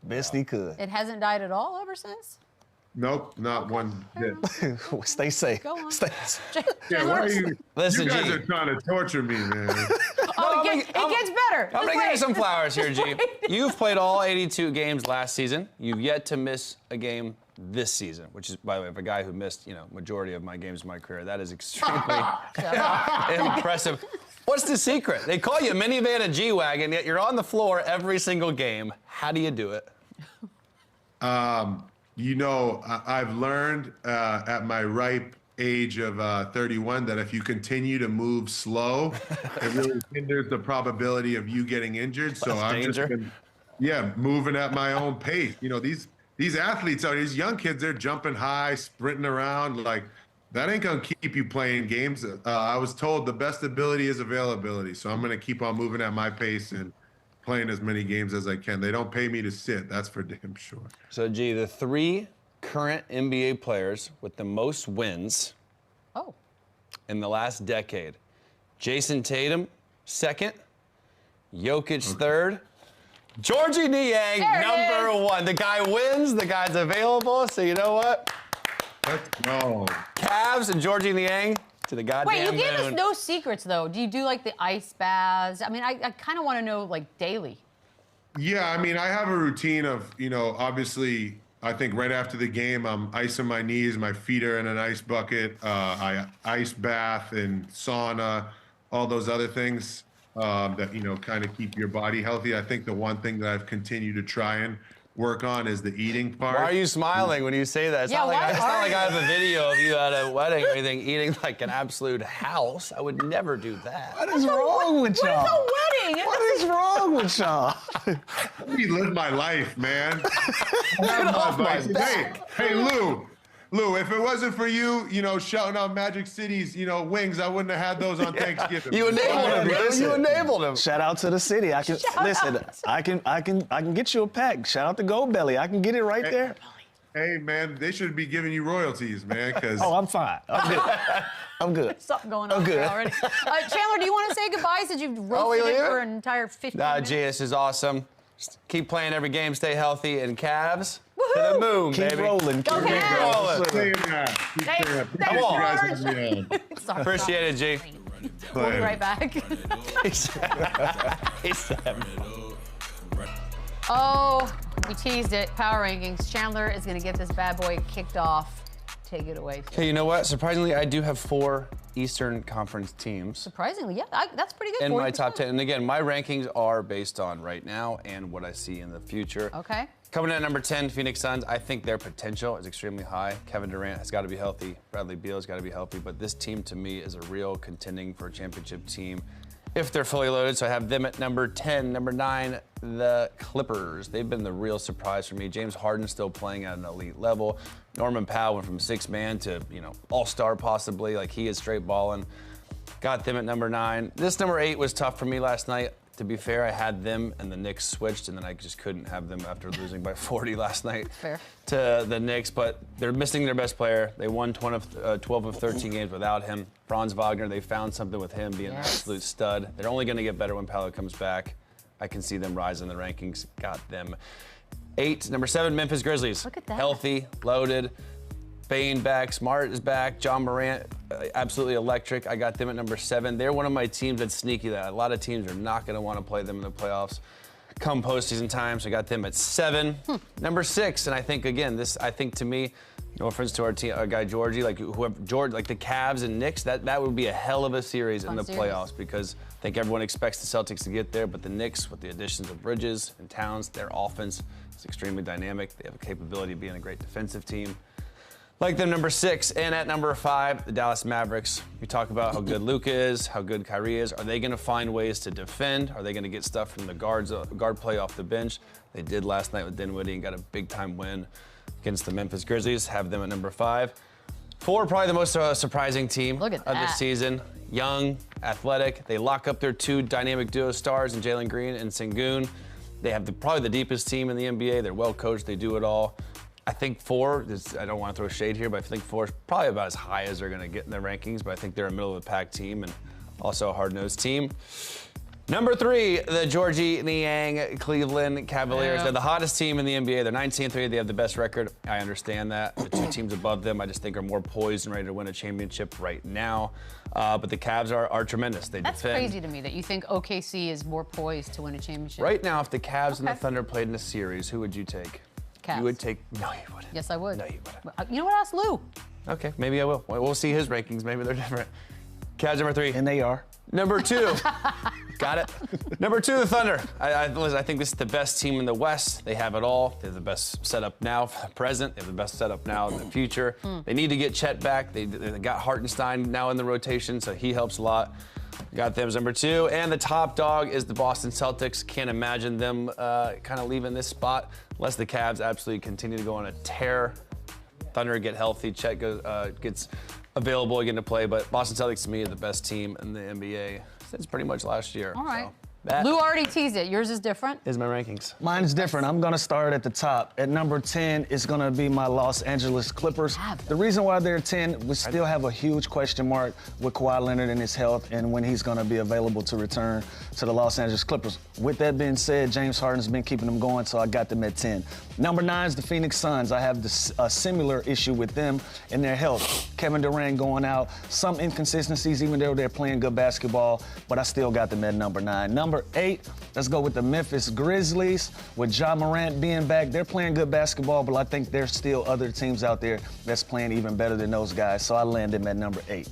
Best he could. It hasn't died at all ever since? Nope, not one bit. Stay safe. Go on. Stay safe. Yeah, why are you? Listen, you guys G. are trying to torture me, man. It gets better. I'm gonna give you some flowers here, G. You've played all 82 games last season. You've yet to miss a game this season, which is, by the way, for a guy who missed, majority of my games in my career, that is extremely impressive. What's the secret? They call you minivan and G-Wagon, yet you're on the floor every single game. How do you do it? I've learned at my ripe age of 31 that if you continue to move slow, it really hinders the probability of you getting injured. So I've just been, moving at my own pace. These athletes out here, these young kids, they're jumping high, sprinting around. Like, that ain't going to keep you playing games. I was told the best ability is availability. So I'm going to keep on moving at my pace and playing as many games as I can. They don't pay me to sit. That's for damn sure. So, G, the 3 current NBA players with the most wins in the last decade. Jason Tatum, 2nd. Jokic, 3rd. Georges Niang, #1. The guy wins, the guy's available, so you know what? Let's go. Cavs and Georges Niang to the goddamn Wait, you moon. gave us no secrets, though. Do you do, like, the ice baths? I mean, I kind of want to know, like, daily. Yeah, I mean, I have a routine of, obviously, I think right after the game, I'm icing my knees, my feet are in an ice bucket, I ice bath and sauna, all those other things. That, kind of keep your body healthy. I think the one thing that I've continued to try and work on is the eating part. Why are you smiling when you say that? It's not like I have a video of you at a wedding or anything eating like an absolute house. I would never do that. What is wrong with y'all? What is a wedding? What is wrong with y'all? Let me live my life, man. Hey, Lou, if it wasn't for you, shouting out Magic City's, wings, I wouldn't have had those on Thanksgiving. You enabled him, bro. You enabled him. Shout out to the city. I can get you a pack. Shout out to Gold Belly. I can get it right there. Hey, man, they should be giving you royalties, man, because... Oh, I'm fine. I'm good. I'm good. There's something going on there already. Chandler, do you want to say goodbye since you've roasted it for an entire 15 minutes? Gee, this is awesome. Just keep playing every game, stay healthy, and Cavs... Woohoo! the moon, Keep baby. rolling. Go Keep Cavs. rolling. Saying that. Keep Thanks, saying that. thanks, Appreciate you guys George. having me on. Sorry. Appreciate it, G. We'll be right back. Oh, we teased it. Power rankings. Chandler is going to get this bad boy kicked off. Take it away. Okay, you know what? Surprisingly, I do have 4 Eastern Conference teams Surprisingly, yeah, that's pretty good. in 40%. my top 10. And again, my rankings are based on right now and what I see in the future. Okay. Coming in at number 10, Phoenix Suns. I think their potential is extremely high. Kevin Durant has got to be healthy. Bradley Beal has got to be healthy. But this team, to me, is a real contending for a championship team if they're fully loaded. So I have them at number 10. Number 9, the Clippers. They've been the real surprise for me. James Harden still playing at an elite level. Norman Powell went from 6th man to, all-star possibly. Like, he is straight balling. Got them at number 9. This number 8 was tough for me last night. To be fair, I had them and the Knicks switched, and then I just couldn't have them after losing by 40 last night to the Knicks. But they're missing their best player. They won 12 of 13 games without him. Franz Wagner, they found something with him being an absolute stud. They're only going to get better when Paolo comes back. I can see them rise in the rankings. Got them 8. Number 7, Memphis Grizzlies. Look at that. Healthy, loaded. Bane back, Smart is back, John Morant, absolutely electric. I got them at number 7. They're one of my teams that's sneaky that a lot of teams are not going to want to play them in the playoffs come postseason time, so I got them at 7. Number 6, and I think, again, I think to me, no offense to our team, our guy Georgie, like whoever, George, like the Cavs and Knicks, that would be a hell of a series in the playoffs because I think everyone expects the Celtics to get there, but the Knicks, with the additions of Bridges and Towns, their offense is extremely dynamic. They have a capability of being a great defensive team. Like them, number 6, and at number 5, the Dallas Mavericks. We talk about how good Luka is, how good Kyrie is. Are they going to find ways to defend? Are they going to get stuff from the guard play off the bench? They did last night with Dinwiddie and got a big-time win against the Memphis Grizzlies. Have them at number 5. 4, probably the most surprising team of this season. Young, athletic. They lock up their 2 dynamic duo stars in Jalen Green and Sengun. They have probably the deepest team in the NBA. They're well coached. They do it all. I think 4, I don't want to throw shade here, but I think 4 is probably about as high as they're going to get in their rankings, but I think they're a middle-of-the-pack team and also a hard-nosed team. Number 3, the Georges Niang Cleveland Cavaliers. They're the hottest team in the NBA. They're 19-3. They have the best record. I understand that. The 2 teams above them, I just think, are more poised and ready to win a championship right now. But the Cavs are tremendous. They That's defend. crazy to me that you think OKC is more poised to win a championship. Right now, if the Cavs and the Thunder played in a series, who would you take? Cavs. You would take. No, you wouldn't. Yes, I would. No, you wouldn't. You know what? Ask Lou. Okay, maybe I will. We'll see his rankings. Maybe they're different. Cavs number 3. And they are. Number 2. Got it. Number 2, the Thunder. I think this is the best team in the West. They have it all. They have the best setup now for the present. They have the best setup now in the future. They need to get Chet back. They got Hartenstein now in the rotation, so he helps a lot. Got them as number 2. And the top dog is the Boston Celtics. Can't imagine them kind of leaving this spot unless the Cavs absolutely continue to go on a tear. Thunder get healthy. Chet gets available again to play. But Boston Celtics, to me, are the best team in the NBA since pretty much last year. All right. So that Lou already teased it. Yours is different. is my rankings. Mine's different. I'm going to start at the top. At number 10 is going to be my Los Angeles Clippers. The reason why they're 10, we still have a huge question mark with Kawhi Leonard and his health and when he's going to be available to return to the Los Angeles Clippers. With that being said, James Harden's been keeping them going, so I got them at 10. Number 9 is the Phoenix Suns. I have a similar issue with them and their health. Kevin Durant going out, some inconsistencies even though they're playing good basketball, but I still got them at number 9. Number 8, let's go with the Memphis Grizzlies. With Ja Morant being back, they're playing good basketball, but I think there's still other teams out there that's playing even better than those guys, so I land them at number 8.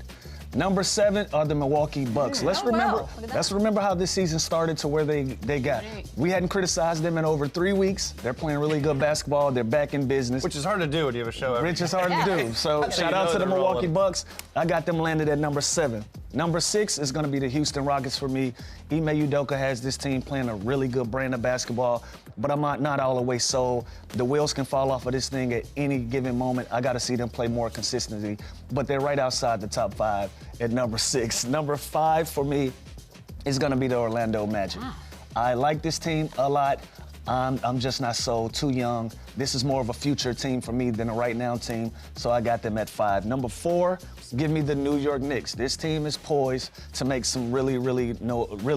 Number 7 are the Milwaukee Bucks. Let's remember how this season started to where they got. We hadn't criticized them in over 3 weeks. They're playing really good basketball. They're back in business. Which is hard to do when you have a show every Which is hard to do. So shout out to the Milwaukee Bucks. I got them landed at number 7. Number 6 is going to be the Houston Rockets for me. Ime Udoka has this team playing a really good brand of basketball, but I'm not all the way sold. The wheels can fall off of this thing at any given moment. I got to see them play more consistently, but they're right outside the top 5 at number 6. Number 5 for me is going to be the Orlando Magic. I like this team a lot. I'm just not sold, too young. This is more of a future team for me than a right now team, so I got them at 5. Number 4, give me the New York Knicks. This team is poised to make some really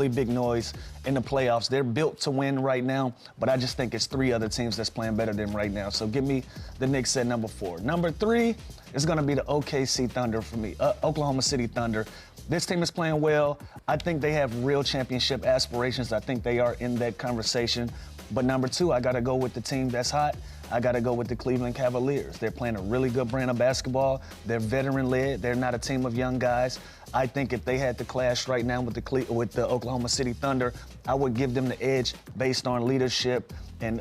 big noise in the playoffs. They're built to win right now, but I just think it's 3 other teams that's playing better than right now. So give me the Knicks at number 4. Number 3 is going to be the OKC Thunder for me, Oklahoma City Thunder. This team is playing well. I think they have real championship aspirations. I think they are in that conversation. But number 2, I got to go with the team that's hot. I got to go with the Cleveland Cavaliers. They're playing a really good brand of basketball. They're veteran-led. They're not a team of young guys. I think if they had to clash right now with the Oklahoma City Thunder, I would give them the edge based on leadership. And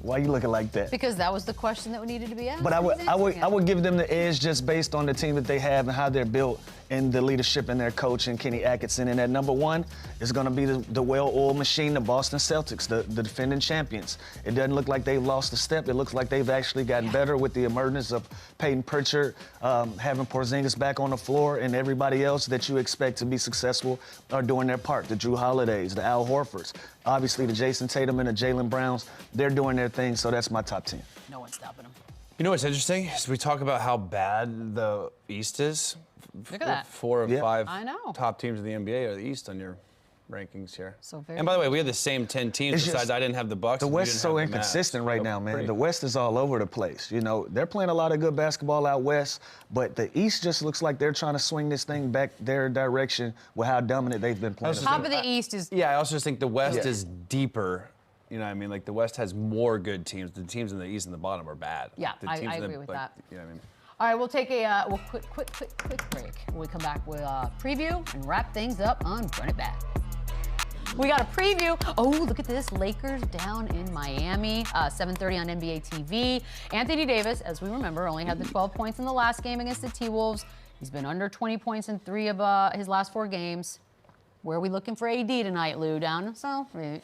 why are you looking like that? Because that was the question that needed to be asked. But I would give them the edge just based on the team that they have and how they're built and the leadership and their coach and Kenny Atkinson. And at number 1 is going to be the well-oiled machine, the Boston Celtics, the defending champions. It doesn't look like they've lost a step. It looks like they've actually gotten better with the emergence of Peyton Pritchard, having Porzingis back on the floor, and everybody else that you expect to be successful are doing their part. The Drew Holidays, the Al Horfords, obviously the Jason Tatum and the Jaylen Browns, they're doing their thing, so that's my top 10. No one's stopping them. You know what's interesting is we talk about how bad the East is. Look at that. 4 of 5 I know. top teams in the NBA are the East on your rankings here. So very and by the way, we had the same 10 teams. It's Besides, just, I didn't have the Bucks. The and you West is didn't so have the inconsistent Mavs. right So now, man. pretty- The West is all over the place. You know, they're playing a lot of good basketball out West, but the East just looks like they're trying to swing this thing back their direction with how dominant they've been playing. Top of the East is... Yeah, I also just think the West is deeper. You know what I mean? Like, the West has more good teams. The teams in the East and the bottom are bad. Yeah, the I teams in agree with that. You know what I mean? All right, we'll take a quick break. When we come back, we'll preview and wrap things up on Run It Back. We got a preview. Oh, look at this. Lakers down in Miami, 7:30 on NBA TV. Anthony Davis, as we remember, only had the 12 points in the last game against the T-Wolves. He's been under 20 points in 3 of his last 4 games. Where are we looking for AD tonight, Lou? Down South Reach.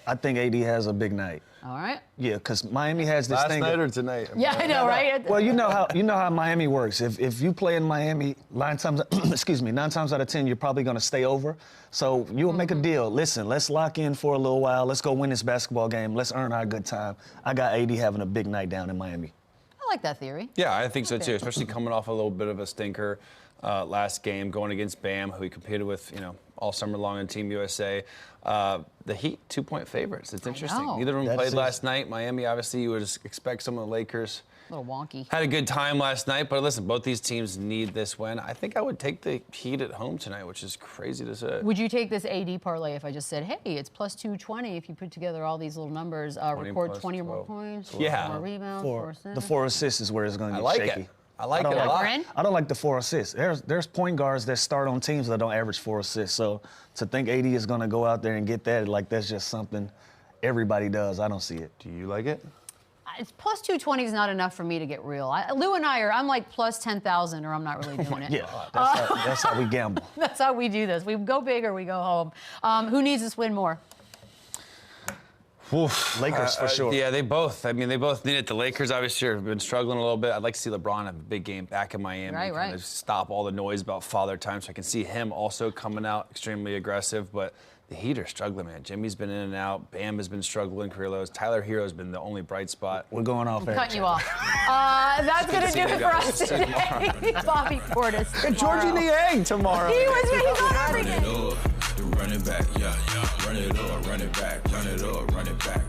I think AD has a big night. All right. Yeah, because Miami has this Last thing. night or tonight? Yeah, I know, right? Well, you know how Miami works. If you play in Miami, 9 times out of 10, you're probably going to stay over. So you'll make a deal. Listen, let's lock in for a little while. Let's go win this basketball game. Let's earn our good time. I got AD having a big night down in Miami. I like that theory. Yeah, I think so too, especially coming off a little bit of a stinker last game, going against Bam, who he competed with, all summer long in Team USA. The Heat, 2-point favorites. It's interesting. know. Neither of them That's played just- last night. Miami, obviously, you would expect some of the Lakers. A little wonky. Had a good time last night, but listen, both these teams need this win. I think I would take the Heat at home tonight, which is crazy to say. Would you take this AD parlay if I just said, hey, it's plus 220 if you put together all these little numbers, record 20 or more 12. points, Yeah. 4 more rebounds, 4 assists? The 4 assists is where it's going to I get like shaky. it. I like it a Like lot. we're in? I don't like the 4 assists. There's point guards that start on teams that don't average 4 assists. So to think AD is going to go out there and get that, like that's just something everybody does. I don't see it. Do you like it? It's plus 220 is not enough for me to get real. Lou and I'm like plus 10,000 or I'm not really doing it. Yeah, that's how we gamble. That's how we do this. We go big or we go home. Who needs this win more? Lakers for sure. Yeah, they both. I mean, they both need it. The Lakers obviously have been struggling a little bit. I'd like to see LeBron have a big game back in Miami. Right, kind right. of stop all the noise about Father Time, so I can see him also coming out extremely aggressive. But the Heat are struggling, man. Jimmy's been in and out. Bam has been struggling, career lows. Tyler Hero's been the only bright spot. We're going off air. Cutting you off. That's going to do it for us today. Bobby Portis. And Georges Niang tomorrow. He was on everything. Run it back, yeah. Run it up, run it back, run it up, run it back.